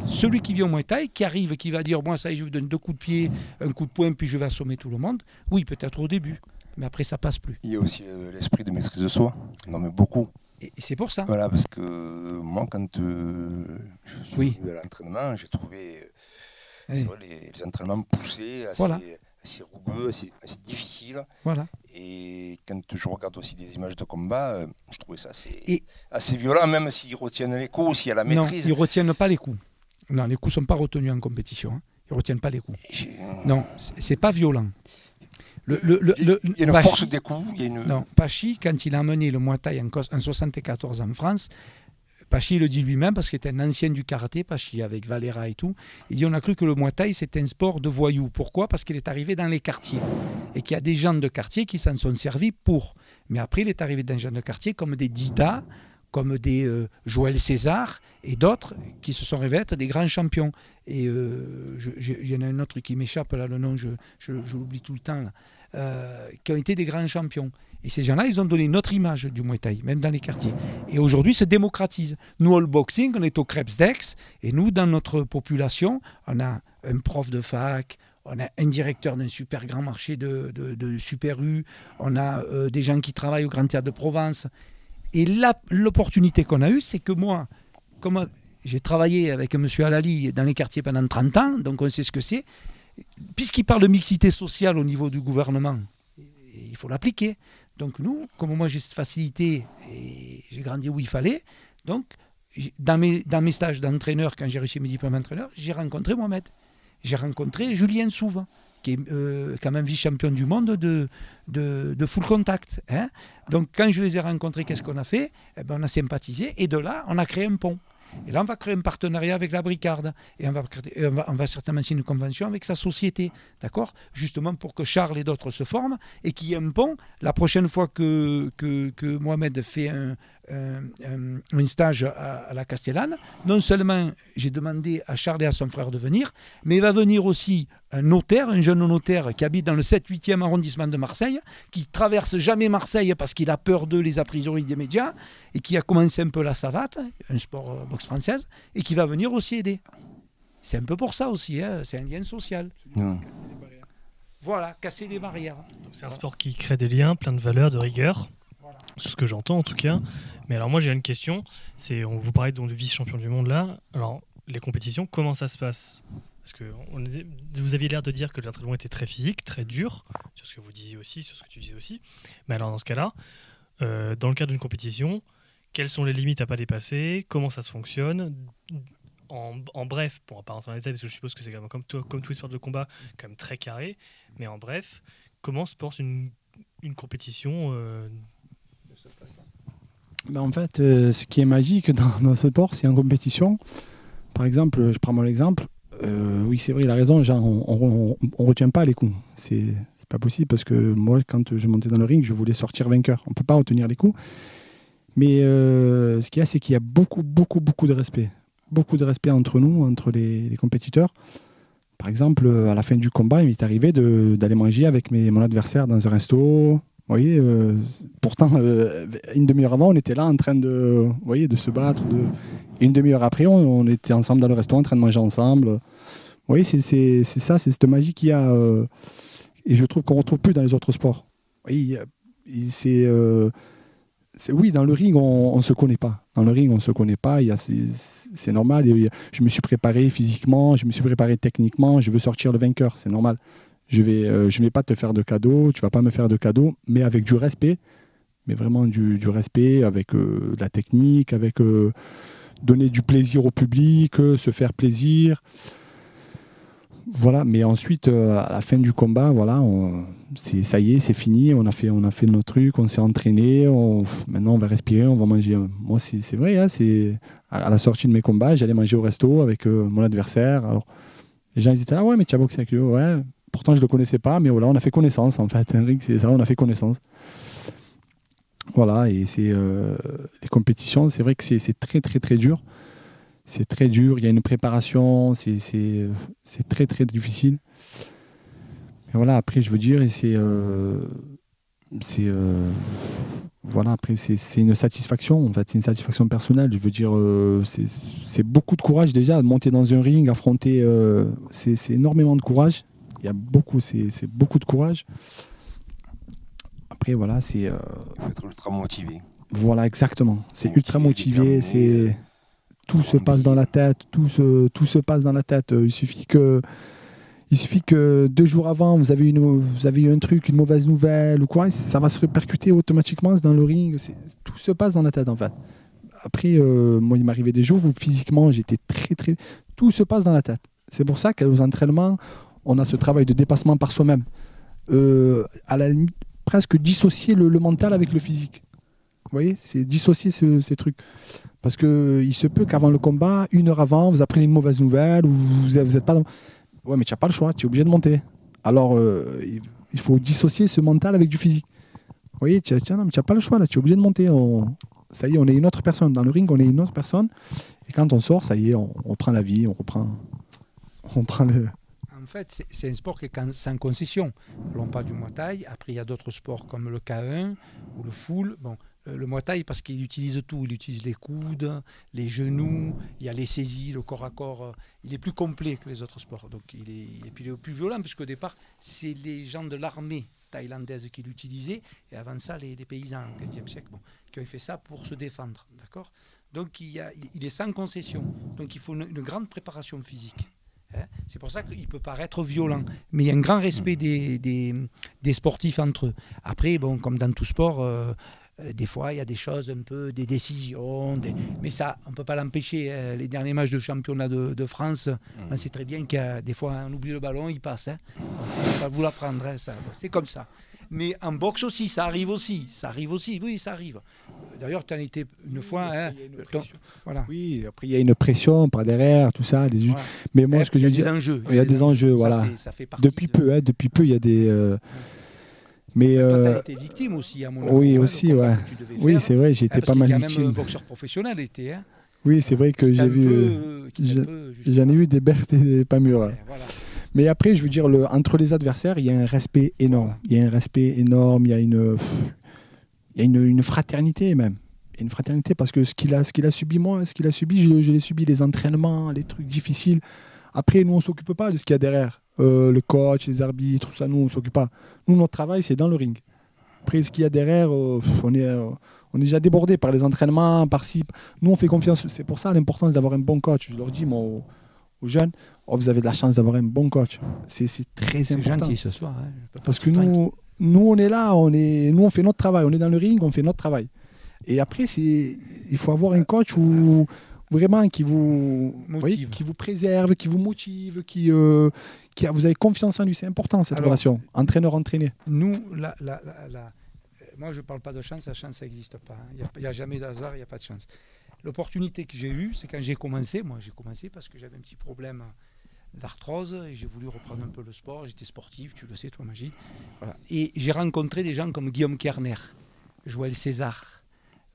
celui qui vient au Muay Thai, qui arrive, qui va dire, moi, ça y est, je vous donne 2 coups de pied, un coup de poing, puis je vais assommer tout le monde. Oui, peut-être au début, mais après, ça passe plus. Il y a aussi l'esprit de maîtrise de soi. On en met beaucoup. Et c'est pour ça. Voilà, parce que moi, quand je suis venu à l'entraînement, j'ai trouvé les entraînements poussés, assez rugueux, assez difficiles. Voilà. Et quand je regarde aussi des images de combat, je trouvais ça assez violent, même s'ils retiennent les coups, s'il y a la maîtrise. Non, ils ne retiennent pas les coups. Non, les coups ne sont pas retenus en compétition. Ils ne retiennent pas les coups. Non, c'est pas violent. Il y a une force des coups. Non, Pachi, quand il a amené le Muay Thai en 1974 en France, Pachi le dit lui-même, parce qu'il était un ancien du karaté, Pachi, avec Valera et tout. Il dit on a cru que le Muay Thai, c'était un sport de voyous. Pourquoi ? Parce qu'il est arrivé dans les quartiers. Et qu'il y a des gens de quartier qui s'en sont servis pour. Mais après, il est arrivé dans les gens de quartier comme des Dida, comme des Joël César et d'autres qui se sont révélés être des grands champions. Et il y en a un autre qui m'échappe, là, le nom, je l'oublie tout le temps, là, qui ont été des grands champions. Et ces gens-là, ils ont donné notre image du Muay Thai, même dans les quartiers. Et aujourd'hui, se démocratise. Nous, au boxing, on est au Krebsdex, et nous, dans notre population, on a un prof de fac, on a un directeur d'un super grand marché de Super U, on a des gens qui travaillent au Grand Théâtre de Provence. Et l'opportunité qu'on a eue, c'est que moi, comme j'ai travaillé avec M. Alali dans les quartiers pendant 30 ans, donc on sait ce que c'est, puisqu'il parle de mixité sociale au niveau du gouvernement, il faut l'appliquer. Donc nous, comme moi j'ai cette facilité et j'ai grandi où il fallait, donc dans mes stages d'entraîneur, quand j'ai réussi mes diplômes d'entraîneur, j'ai rencontré Mohamed. J'ai rencontré Julien Souve, qui est quand même vice-champion du monde de full contact. Donc quand je les ai rencontrés, qu'est-ce qu'on a fait ? On a sympathisé et de là, on a créé un pont. Et là, on va créer un partenariat avec la Bricarde. Et on va certainement signer une convention avec sa société, d'accord ? Justement pour que Charles et d'autres se forment et qu'il y ait un pont. La prochaine fois que Mohamed fait un stage à la Castellane, non seulement j'ai demandé à Charles et à son frère de venir, mais il va venir aussi un jeune notaire qui habite dans le 7-8e arrondissement de Marseille, qui traverse jamais Marseille parce qu'il a peur de les a priori des médias et qui a commencé un peu la savate, un sport boxe française, et qui va venir aussi aider. C'est un peu pour ça aussi, hein, c'est un lien social. Voilà, casser des barrières. Donc c'est un sport qui crée des liens, plein de valeurs, de rigueur. Voilà. C'est ce que j'entends en tout cas. Mais alors moi j'ai une question, on vous parlait donc de vice-champion du monde là. Alors les compétitions, comment ça se passe ? Parce que vous aviez l'air de dire que l'entraînement était très physique, très dur, sur ce que vous disiez aussi, sur ce que tu disais aussi. Mais alors dans ce cas-là, dans le cadre d'une compétition, quelles sont les limites à pas dépasser ? Comment ça se fonctionne ? En bref, on va pas rentrer dans les détails parce que je suppose que c'est comme tous les sports de combat, quand même très carré. Mais en bref, comment se porte une compétition En fait, ce qui est magique dans ce sport, c'est en compétition. Par exemple, je prends mon exemple. Oui, c'est vrai, il a raison. Genre, on retient pas les coups. C'est pas possible parce que moi, quand je montais dans le ring, je voulais sortir vainqueur. On peut pas retenir les coups. Mais ce qu'il y a, c'est qu'il y a beaucoup de respect. Beaucoup de respect entre nous, entre les compétiteurs. Par exemple, à la fin du combat, il m'est arrivé d'aller manger avec mon adversaire dans un resto. Vous voyez, pourtant, une demi-heure avant, on était là en train de se battre. Et une demi-heure après, on était ensemble dans le resto en train de manger ensemble. Vous voyez, c'est ça, c'est cette magie qu'il y a. Et je trouve qu'on ne retrouve plus dans les autres sports. Oui, oui, dans le ring, on ne se connaît pas. Dans le ring, on ne se connaît pas. C'est normal. Je me suis préparé physiquement, je me suis préparé techniquement. Je veux sortir le vainqueur, c'est normal. Je vais pas te faire de cadeaux, tu ne vas pas me faire de cadeaux, mais avec du respect. Mais vraiment du respect, avec de la technique, avec donner du plaisir au public, se faire plaisir. Voilà, mais ensuite, à la fin du combat, voilà, ça y est, c'est fini, on a fait notre truc, on s'est entraîné, maintenant on va respirer, on va manger. Moi, c'est vrai, hein, à la sortie de mes combats, j'allais manger au resto avec mon adversaire. Alors, les gens ils étaient là, ouais, mais tu as boxé avec lui, ouais. Pourtant, je ne le connaissais pas, mais voilà, on a fait connaissance, en fait. Un ring, c'est ça, on a fait connaissance. Voilà, et les compétitions, c'est vrai que c'est très, très, très dur. C'est très dur, il y a une préparation, c'est très très difficile. Mais voilà, après je veux dire, voilà, après c'est une satisfaction, en fait, c'est une satisfaction personnelle. Je veux dire, c'est beaucoup de courage déjà, de monter dans un ring, affronter, c'est énormément de courage. Il y a c'est beaucoup de courage. Après voilà, c'est être ultra motivé. Voilà, exactement. C'est ultra motivé, c'est tout se passe dans la tête, tout se passe dans la tête. Il suffit que 2 jours avant, vous avez eu un truc, une mauvaise nouvelle ou quoi, ça va se répercuter automatiquement dans le ring. Tout se passe dans la tête en fait. Après, moi, il m'arrivait des jours où physiquement, j'étais très, très... Tout se passe dans la tête. C'est pour ça qu'aux entraînements, on a ce travail de dépassement par soi-même. À la limite, presque dissocier le mental avec le physique. Vous voyez, c'est dissocier ces trucs. Parce qu'il se peut qu'avant le combat, 1 heure avant, vous apprenez une mauvaise nouvelle ou vous n'êtes pas dans... Ouais, mais tu n'as pas le choix, tu es obligé de monter. Alors, il faut dissocier ce mental avec du physique. Vous voyez, tu n'as pas le choix, là, tu es obligé de monter. Ça y est, on est une autre personne. Dans le ring, on est une autre personne. Et quand on sort, ça y est, on reprend la vie, on prend le... En fait, c'est un sport qui est sans concession. On parle du Muay Thai. Après, il y a d'autres sports comme le K1 ou le full. Bon, le Muay Thai, parce qu'il utilise tout. Il utilise les coudes, les genoux, il y a les saisies, le corps à corps. Il est plus complet que les autres sports. Donc, et puis il est plus violent, puisqu'au départ, c'est les gens de l'armée thaïlandaise qui l'utilisaient. Et avant ça, les paysans au XVe siècle, qui ont fait ça pour se défendre. D'accord ? Donc, il est sans concession. Donc, il faut une grande préparation physique. C'est pour ça qu'il peut paraître violent, mais il y a un grand respect des sportifs entre eux. Après, comme dans tout sport, des fois il y a des choses un peu, des décisions, mais ça, on ne peut pas l'empêcher. Les derniers matchs de championnat de France, on sait très bien qu'il y a des fois on oublie le ballon, il passe. On ne va pas vous l'apprendre, ça. C'est comme ça. mais en boxe aussi, ça arrive aussi. Oui, ça arrive. D'ailleurs, tu en étais une fois. Après, il y a une pression. Voilà. Oui, après il y a une pression par derrière, tout ça. Voilà. Mais moi, ce que je veux Il y a dire, des enjeux. il y a des enjeux, voilà. Ça fait partie Depuis peu, il y a des. Mais toi, tu as été victime aussi à mon avis. oui, aussi, ouais. Oui, c'est vrai, j'ai été pas mal parce qu'il y a victime. même boxeur professionnel était. Hein, Oui, c'est vrai que j'ai vu. J'en ai eu des bertes et des pas mûres. Voilà. Mais après, je veux dire, entre les adversaires, il y a un respect énorme. Il y a un respect énorme, il y a une fraternité même. Une fraternité parce que ce qu'il a subi, moi, je l'ai subi, les entraînements, les trucs difficiles. Après, nous, on ne s'occupe pas de ce qu'il y a derrière. Le coach, les arbitres, tout ça, nous, on ne s'occupe pas. Nous, notre travail, c'est dans le ring. Après, ce qu'il y a derrière, on est déjà débordé par les entraînements, par-ci. Nous, on fait confiance. C'est pour ça l'importance d'avoir un bon coach. Je leur dis, moi, aux jeunes, vous avez de la chance d'avoir un bon coach. C'est très important. C'est gentil ce soir. Hein. Parce que nous, on est là, nous, on fait notre travail. On est dans le ring, on fait notre travail. Et après, il faut avoir un coach vraiment qui vous préserve, qui vous motive, vous avez confiance en lui. C'est important, cette relation. Entraîneur-entraîné. Nous, moi, je ne parle pas de chance. La chance, ça n'existe pas. Il n'y a jamais d'hasard, il n'y a pas de chance. L'opportunité que j'ai eue, c'est quand j'ai commencé. Moi, j'ai commencé parce que j'avais un petit problème d'arthrose et j'ai voulu reprendre un peu le sport. J'étais sportif, tu le sais, toi, Magid. Voilà. Et j'ai rencontré des gens comme Guillaume Kerner, Joël César,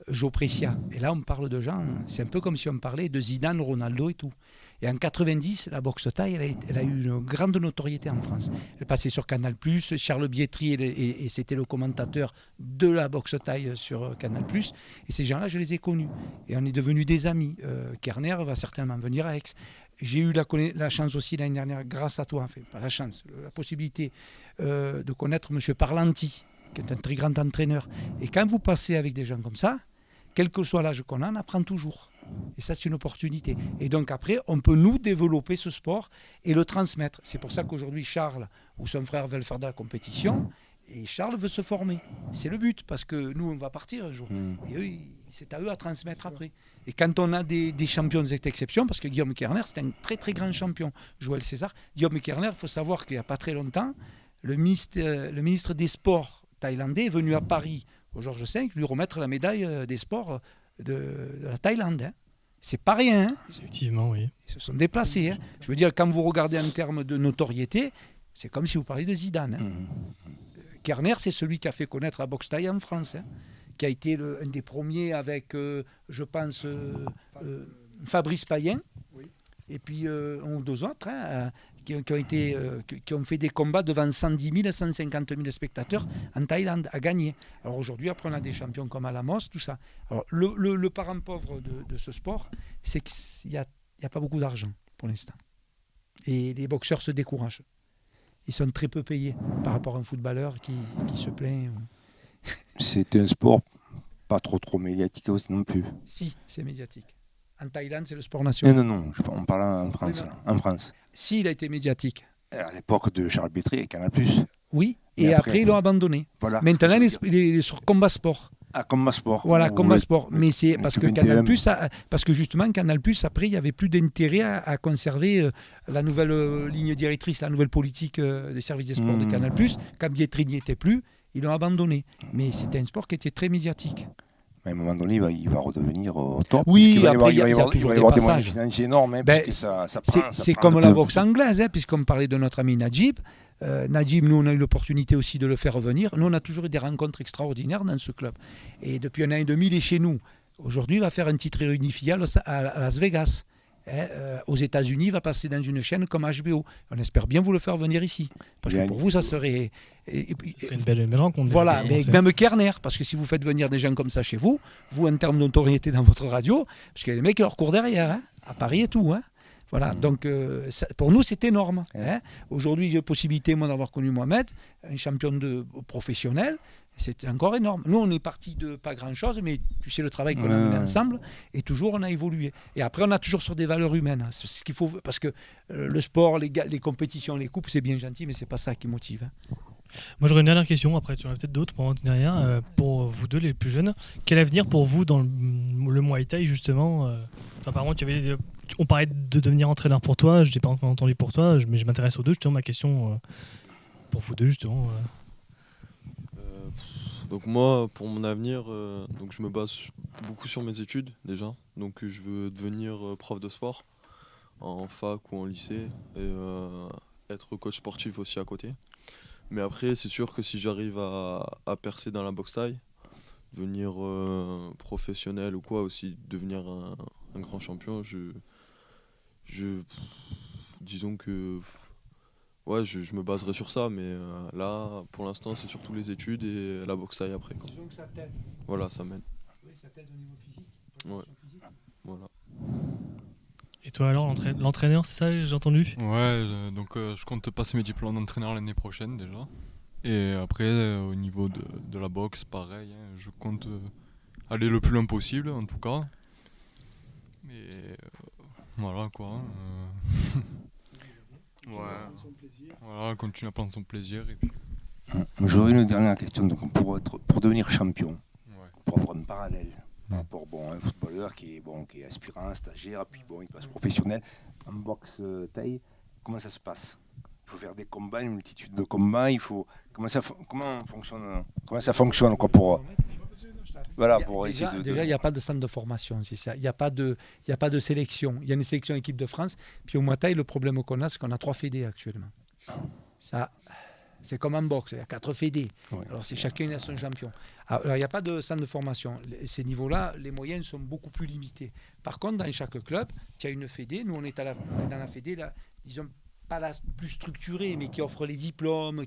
Joe Precia. Et là, on parle de gens, c'est un peu comme si on parlait de Zidane, Ronaldo et tout. Et en 90, la boxe thaï, elle a eu une grande notoriété en France. Elle passait sur Canal+, Charles Bietri, et c'était le commentateur de la boxe thaï sur Canal+. Et ces gens-là, je les ai connus. Et on est devenus des amis. Kerner va certainement venir à Aix. J'ai eu la chance aussi l'année dernière, grâce à toi, enfin, pas la chance, la possibilité de connaître M. Parlanti, qui est un très grand entraîneur. Et quand vous passez avec des gens comme ça, quel que soit l'âge qu'on a, on apprend toujours. Et ça, c'est une opportunité. Et donc après, on peut nous développer ce sport et le transmettre. C'est pour ça qu'aujourd'hui, Charles ou son frère veulent faire de la compétition et Charles veut se former. C'est le but, parce que nous, on va partir un jour. Et eux, c'est à eux à transmettre après. Et quand on a des champions de cette exception, parce que Guillaume Kerner, c'est un très très grand champion, Joël César. Guillaume Kerner, il faut savoir qu'il n'y a pas très longtemps, le ministre des Sports thaïlandais est venu à Paris au Georges V lui remettre la médaille des sports de la Thaïlande. Hein. C'est pas rien. Hein. Effectivement, oui. Ils se sont déplacés. Hein. Je veux dire, quand vous regardez en termes de notoriété, c'est comme si vous parliez de Zidane. Hein. Kerner, c'est celui qui a fait connaître la boxe thaï en France, hein, qui a été un des premiers avec, je pense, Fabrice Payen, et puis un ou deux autres, hein, qui ont fait des combats devant 110 000 à 150 000 spectateurs en Thaïlande, à gagner. Alors aujourd'hui, après, on a des champions comme Alamos, tout ça. Alors, le parent pauvre de ce sport, c'est qu'il n'y a pas beaucoup d'argent pour l'instant. Et les boxeurs se découragent. Ils sont très peu payés par rapport à un footballeur qui se plaint. C'est un sport pas trop médiatique aussi non plus. Si, c'est médiatique. En Thaïlande, c'est le sport national. Non, on parle en France. En France. Si, il a été médiatique. À l'époque de Charles Bietri et Canal+. Oui, et après ils l'ont abandonné. Voilà. Maintenant, il est sur Combat Sport. Ah, Combat Sport. Voilà, Combat Sport. Mais c'est parce que Canal+, parce que justement, Canal+, après, il n'y avait plus d'intérêt à conserver la nouvelle ligne directrice, la nouvelle politique des services des sports de Canal+. Quand Bietri n'y était plus, ils l'ont abandonné. Mais c'était un sport qui était très médiatique. À un moment donné, il va redevenir au top. Oui, il va y a toujours des moyens financiers énormes. Hein, c'est comme la boxe anglaise, hein, puisqu'on parlait de notre ami Najib. Najib, nous, on a eu l'opportunité aussi de le faire revenir. Nous, on a toujours eu des rencontres extraordinaires dans ce club. Et depuis un an et demi, il est chez nous. Aujourd'hui, il va faire un titre réunifié à Las Vegas. Aux États-Unis, il va passer dans une chaîne comme HBO. On espère bien vous le faire venir ici. Parce que pour vous, ça serait... C'est une belle rencontre. Voilà, mais même Kerner, parce que si vous faites venir des gens comme ça chez vous, en termes d'autorité dans votre radio, parce qu'il y a des mecs qui leur courent derrière, hein, à Paris et tout. Hein. Voilà, donc pour nous, c'est énorme. Hein. Aujourd'hui, j'ai la possibilité, moi, d'avoir connu Mohamed, un champion professionnel. C'est encore énorme. Nous, on est parti de pas grand-chose, mais tu sais le travail qu'on a mené ensemble, et toujours on a évolué. Et après, on a toujours sur des valeurs humaines. C'est ce qu'il faut, parce que le sport, les compétitions, les coupes, c'est bien gentil, mais c'est pas ça qui motive. Hein. Moi, j'aurais une dernière question. Après, tu en as peut-être d'autres pour derrière. Pour vous deux, les plus jeunes, quel avenir pour vous dans le Muay Thai justement apparemment, on parlait de devenir entraîneur pour toi. Je n'ai pas encore entendu pour toi, mais je m'intéresse aux deux. Justement, ma question pour vous deux, justement. Donc moi, pour mon avenir, donc je me base beaucoup sur mes études déjà. Donc je veux devenir prof de sport en fac ou en lycée et être coach sportif aussi à côté. Mais après, c'est sûr que si j'arrive à percer dans la boxe thaï, devenir professionnel ou quoi, aussi devenir un grand champion, disons que ouais, je me baserai sur ça, mais là, pour l'instant, c'est surtout les études et la boxe thaï après, quoi. Disons que ça t'aide. Voilà, ça m'aide. Oui, ça t'aide au niveau physique. Ouais. Physique. Voilà. Et toi alors, l'entraîneur, c'est ça, j'ai entendu? Ouais, donc je compte passer mes diplômes d'entraîneur l'année prochaine déjà. Et après, au niveau de la boxe, pareil, hein, je compte aller le plus loin possible en tout cas. Et voilà quoi. Voilà, continuer à prendre son plaisir. Et puis... J'aurais une dernière question. Donc, pour devenir champion, pour avoir un parallèle par rapport à un footballeur qui est aspirant, stagiaire, puis il passe professionnel, en boxe thaï, comment ça se passe? Il faut faire des combats, une multitude de combats. Comment ça fonctionne quoi, pour essayer de... Déjà, il n'y a pas de centre de formation, c'est ça. Il n'y a pas de sélection. Il y a une sélection équipe de France. Puis au Muay Thai, le problème qu'on a, c'est qu'on a 3 fédés actuellement. Ça, c'est comme en boxe, il y a 4 fédés. Ouais. Alors c'est chacun a son champion. Alors il n'y a pas de centre de formation. Ces niveaux-là, les moyens sont beaucoup plus limités. Par contre, dans chaque club, tu as une fédé. Nous, on est dans la fédé, là, disons, pas la plus structurée, mais qui offre les diplômes.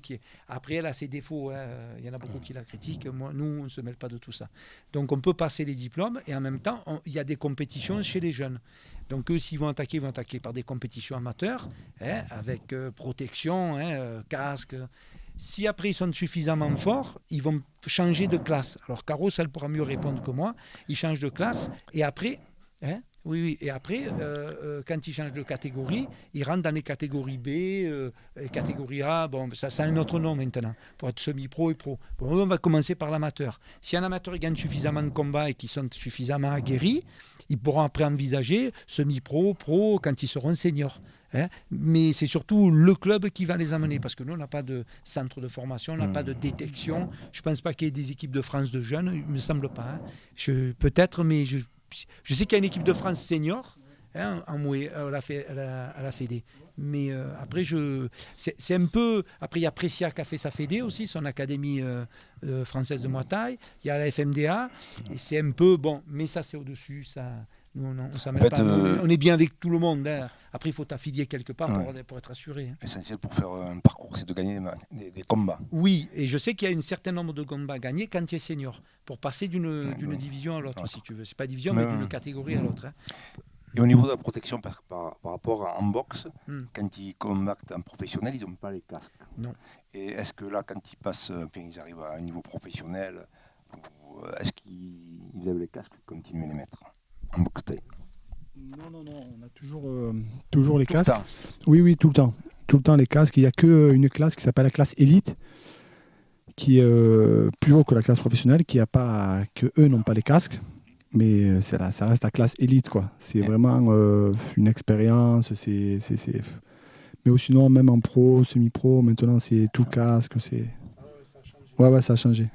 Après, elle a ses défauts. Hein. Il y en a beaucoup qui la critiquent. Nous, on ne se mêle pas de tout ça. Donc, on peut passer les diplômes et en même temps, il y a des compétitions chez les jeunes. Donc, eux, s'ils vont attaquer, ils vont attaquer par des compétitions amateurs, avec protection, casque. Si après, ils sont suffisamment forts, ils vont changer de classe. Alors, Caro, ça, elle pourra mieux répondre que moi. Ils changent de classe et après... Oui. Et après, quand ils changent de catégorie, ils rentrent dans les catégories B, catégorie A. Bon, ça a un autre nom maintenant, pour être semi-pro et pro. Bon, on va commencer par l'amateur. Si un amateur gagne suffisamment de combats et qu'ils sont suffisamment aguerris, ils pourront après envisager semi-pro, pro, quand ils seront seniors. Mais c'est surtout le club qui va les amener, parce que nous, on n'a pas de centre de formation, on n'a pas de détection. Je ne pense pas qu'il y ait des équipes de France de jeunes, il ne me semble pas. Peut-être, mais je sais qu'il y a une équipe de France senior à la Fédé. Mais après, c'est un peu... Après, il y a Précia qui a fait sa Fédé aussi, son académie française de Muay Thai. Il y a la FMDA. Et c'est un peu... Bon, mais ça, c'est au-dessus. Ça, nous, on s'en mêle pas. On est bien avec tout le monde. Hein. Après, il faut t'affilier quelque part pour être assuré. Hein. L'essentiel pour faire un parcours, c'est de gagner des combats. Oui, et je sais qu'il y a un certain nombre de combats gagnés quand tu es senior, pour passer d'une division à l'autre, si tu veux. C'est pas division, mais d'une catégorie à l'autre. Hein. Et au niveau de la protection par rapport à en boxe, quand ils combattent en professionnel, ils n'ont pas les casques. Non. Et est-ce que là, quand ils arrivent à un niveau professionnel, est-ce qu'ils lèvent les casques ou continuent à les mettre en boxe thaï? Non, on a toujours les casques. Oui, tout le temps. Tout le temps les casques. Il n'y a qu'une classe qui s'appelle la classe élite, qui est plus haut que la classe professionnelle, que eux n'ont pas les casques. Mais ça reste la classe élite, quoi. C'est vraiment une expérience. Mais sinon, même en pro, semi-pro, maintenant, c'est tout casque. Ça a changé.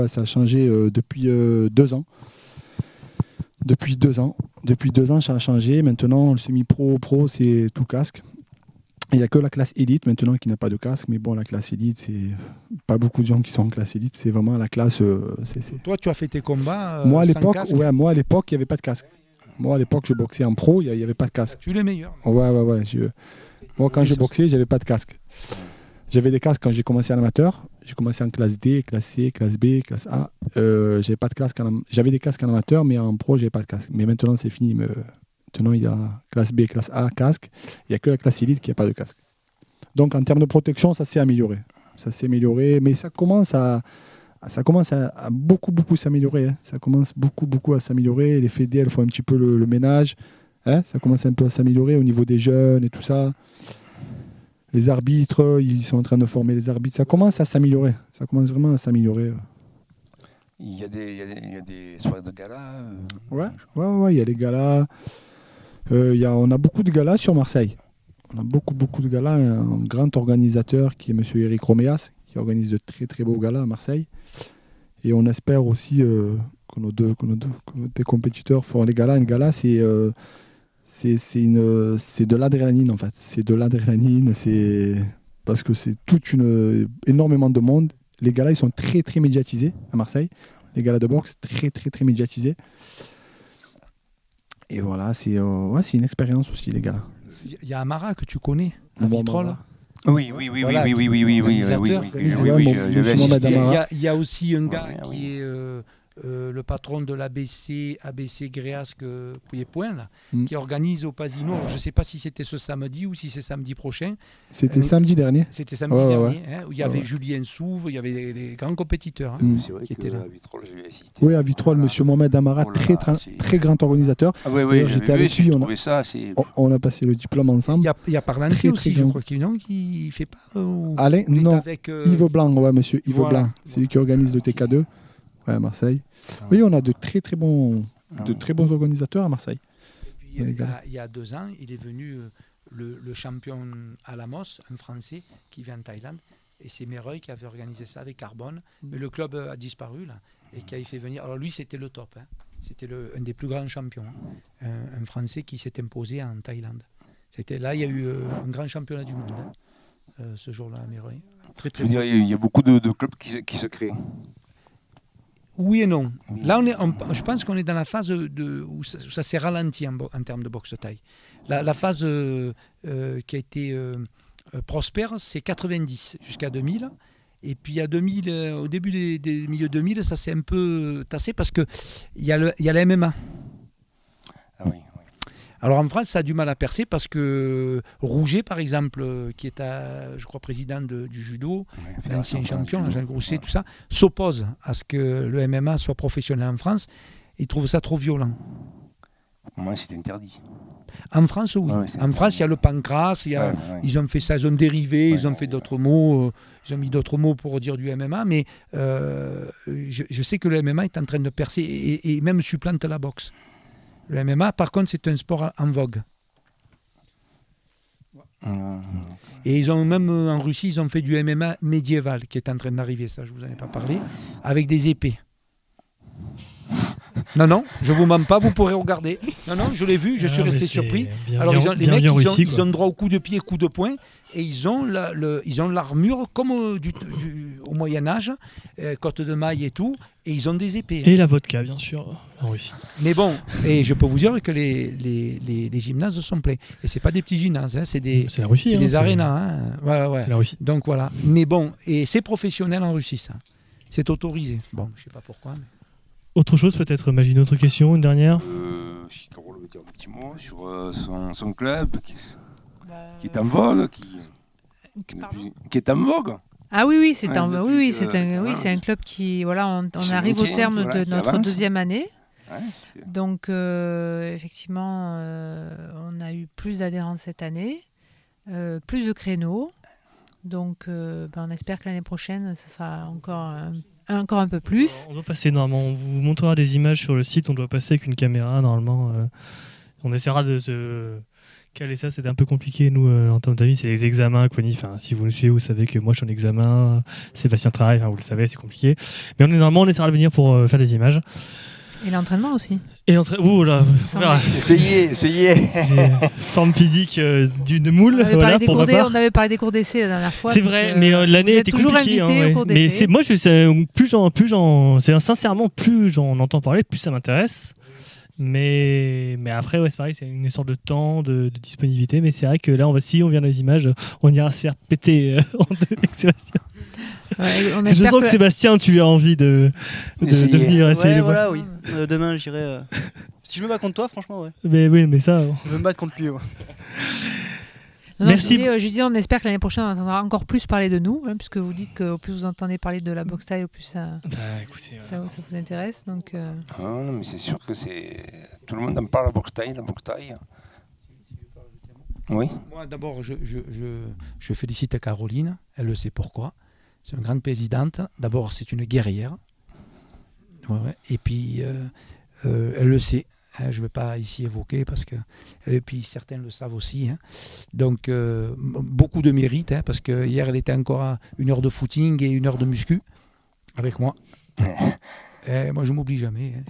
Ça a changé depuis 2 ans. Depuis 2 ans, ça a changé. Maintenant, le semi-pro, pro, c'est tout casque. Il n'y a que la classe élite maintenant qui n'a pas de casque. Mais bon, la classe élite, c'est pas beaucoup de gens qui sont en classe élite. C'est vraiment la classe... Toi, tu as fait tes combats moi, à l'époque, casque. Moi, à l'époque, il n'y avait pas de casque. Moi, à l'époque, je boxais en pro, il n'y avait pas de casque. Tu es le meilleur. Ouais. Moi, quand je boxais, j'avais pas de casque. J'avais des casques quand j'ai commencé en amateur. J'ai commencé en classe D, classe C, classe B, classe A. J'avais des casques en amateur, mais en pro, j'avais pas de casque. Mais maintenant, c'est fini. Maintenant, il y a classe B, classe A, casque. Il n'y a que la classe élite qui n'a pas de casque. Donc, en termes de protection, ça s'est amélioré. Mais ça commence à beaucoup s'améliorer. Hein. Ça commence beaucoup à s'améliorer. Les fédés, elles font un petit peu le ménage. Hein. Ça commence un peu à s'améliorer au niveau des jeunes et tout ça. Les arbitres, ils sont en train de former les arbitres. Ça commence à s'améliorer. Ça commence vraiment à s'améliorer. Il y a des soirées de gala. Ouais, il y a les galas. On a beaucoup de galas sur Marseille. On a beaucoup de galas. Un grand organisateur qui est M. Eric Roméas, qui organise de très très beaux galas à Marseille. Et on espère aussi que nos deux compétiteurs feront les galas. Une gala, c'est de l'adrénaline en fait. C'est de l'adrénaline, parce que c'est énormément de monde. Les galas, ils sont très très médiatisés à Marseille. Les galas de boxe, très très très médiatisés. Et voilà, c'est une expérience aussi, les galas. Il y a Amara que tu connais, à Vitrolles. Oui. Il y a aussi un gars qui est le patron de l'ABC Gréasque Pouillet-Point, qui organise au Pasino. Je ne sais pas si c'était ce samedi ou si c'est samedi prochain. C'était samedi dernier. C'était samedi dernier, hein, où il y avait Julien Souve, il y avait les grands compétiteurs c'est vrai qui étaient là. À Vitrolles, je vais assister. Oui, à Vitrolles, monsieur Mohamed Amara, très grand organisateur. J'étais avec lui, on a passé le diplôme ensemble. Il y a Parlantier aussi, je crois qu'il ne fait pas. Alain, non, Yves Blanc, monsieur Yves Blanc, c'est lui qui organise le TK2 à Marseille. Oui, on a de très bons organisateurs à Marseille. Et puis, il y a 2 ans, il est venu le champion Alamos, un Français qui vient de Thaïlande, et c'est Mereuil qui avait organisé ça avec Carbone. Mais le club a disparu là, et qui avait fait venir. Alors lui, c'était le top. Hein. C'était un des plus grands champions. Hein. Un Français qui s'est imposé en Thaïlande. Là, il y a eu un grand championnat du monde ce jour-là à Mereuil. Il y a beaucoup de clubs qui se créent. Oui et non. Là, je pense qu'on est dans la phase où ça s'est ralenti en termes de boxe thaï. La phase qui a été prospère, c'est 90 jusqu'à 2000. Et puis à 2000, au début des milieux 2000, ça s'est un peu tassé parce qu'il y a la MMA. Ah oui. Alors en France, ça a du mal à percer parce que Rouget, par exemple, qui est, je crois, président du judo, l'ancien champion, Jean Grousset, tout ça, s'oppose à ce que le MMA soit professionnel en France. Il trouve ça trop violent. Pour moi, c'est interdit. En France, oui. En France, il y a le pancras, ils ont fait ça, ils ont dérivé, ils ont fait d'autres mots, ils ont mis d'autres mots pour dire du MMA, mais je sais que le MMA est en train de percer et même supplante la boxe. Le MMA, par contre, c'est un sport en vogue. Et ils ont même en Russie, ils ont fait du MMA médiéval qui est en train d'arriver, ça je vous en ai pas parlé, avec des épées. Non, je vous mens pas, vous pourrez regarder. Non, je l'ai vu, je suis resté surpris. Alors les mecs, ils ont droit au coup de pied, coup de poing, et ils ont l'armure comme au Moyen-Âge, côte de maille et tout, et ils ont des épées. Et la vodka, bien sûr, en Russie. Mais bon, et je peux vous dire que les gymnases sont pleins. Et c'est pas des petits gymnases, hein, c'est la Russie, c'est des arénas. Hein. Ouais. C'est la Russie. Donc voilà. Mais bon, et c'est professionnel en Russie, ça. C'est autorisé. Bon, je sais pas pourquoi. Mais... Autre chose peut-être, Magie, une autre question, une dernière Si Carole veut dire un petit mot sur son club qui est en vogue, qui est en vogue. Ah oui, c'est un club qui, on arrive au terme de notre deuxième année. Donc effectivement, on a eu plus d'adhérents cette année, plus de créneaux. Donc on espère que l'année prochaine, ça sera encore un peu plus. On doit passer normalement, on vous montrera des images sur le site, on doit passer avec une caméra normalement. On essaiera de se caler ça, c'était un peu compliqué nous en termes d'amis, c'est les examens, si vous nous suivez, vous savez que moi je suis en examen, Sébastien travaille, vous le savez, c'est compliqué. Mais normalement on essaiera de venir pour faire des images. Et l'entraînement aussi. Et l'entraînement, là, essayez. Forme physique de moule. On avait parlé des cours d'essai la dernière fois. C'est vrai, mais l'année était toujours compliquée. Invité au cours d'essai. Mais sincèrement, plus j'en entends parler, plus ça m'intéresse. Mais après, c'est pareil, c'est une sorte de temps, de disponibilité. Mais c'est vrai que là, si on vient dans les images, on ira se faire péter en deux avec Sébastien. Je sens que Sébastien, tu as envie de venir essayer. Voilà, oui. Demain, j'irai. Si je me bats contre toi, franchement, ouais. Mais ça. Je vais me battre contre lui. Ouais. Merci. Je dis, on espère que l'année prochaine, on entendra encore plus parler de nous, puisque vous dites que au plus vous entendez parler de la boxe thaï, au plus ça vous intéresse. Donc, non, mais c'est sûr que tout le monde en parle, la boxe thaï. Oui. Moi, d'abord, je félicite Caroline. Elle le sait pourquoi. C'est une grande présidente. D'abord, c'est une guerrière. Et puis, elle le sait. Je ne vais pas ici évoquer parce que... Et puis, certains le savent aussi. Donc, beaucoup de mérite. Parce que hier, elle était encore à 1 heure de footing et 1 heure de muscu avec moi. Moi, je m'oublie jamais. Hein.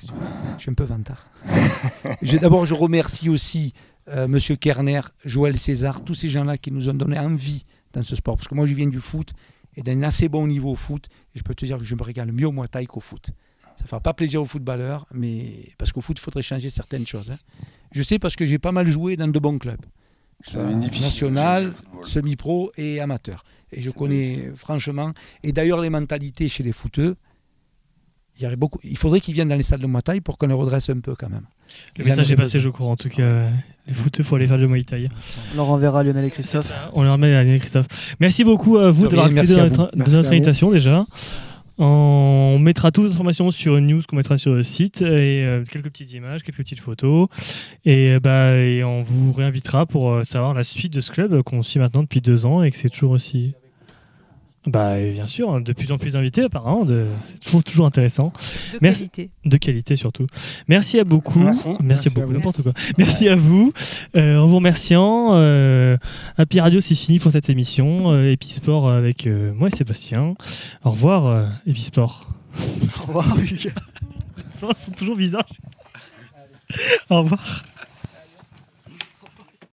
Je suis un peu vantard. D'abord, je remercie aussi Monsieur Kerner, Joël César, tous ces gens-là qui nous ont donné envie dans ce sport. Parce que moi, je viens du foot et d'un assez bon niveau au foot. Et je peux te dire que je me régale mieux au Muay Thai qu'au foot. Ça ne fera pas plaisir aux footballeurs, mais parce qu'au foot, il faudrait changer certaines choses. Hein. Je sais parce que j'ai pas mal joué dans de bons clubs. National, semi-pro et amateur. Et je connais franchement. Et d'ailleurs, les mentalités chez les footeux, il faudrait qu'ils viennent dans les salles de Muay Thai pour qu'on les redresse un peu quand même. Le message est passé, je crois. En tout cas, les footeux, il faut aller faire du Muay Thai. On leur enverra Lionel et Christophe. On leur remet à Lionel et Christophe. Merci beaucoup à vous d'avoir accédé à notre invitation déjà. On mettra toutes les informations sur une news qu'on mettra sur le site et quelques petites images, quelques petites photos et on vous réinvitera pour savoir la suite de ce club qu'on suit maintenant depuis 2 ans et que c'est toujours aussi bien sûr, de plus en plus d'invités apparemment, c'est toujours intéressant. Qualité. De qualité surtout. Merci à beaucoup. Merci beaucoup, n'importe quoi. Merci à vous. En vous remerciant, Happy Radio, c'est fini pour cette émission. Episport avec moi et Sébastien. Au revoir, Episport. Au revoir, Lucas. Ils sont toujours bizarres. Au revoir.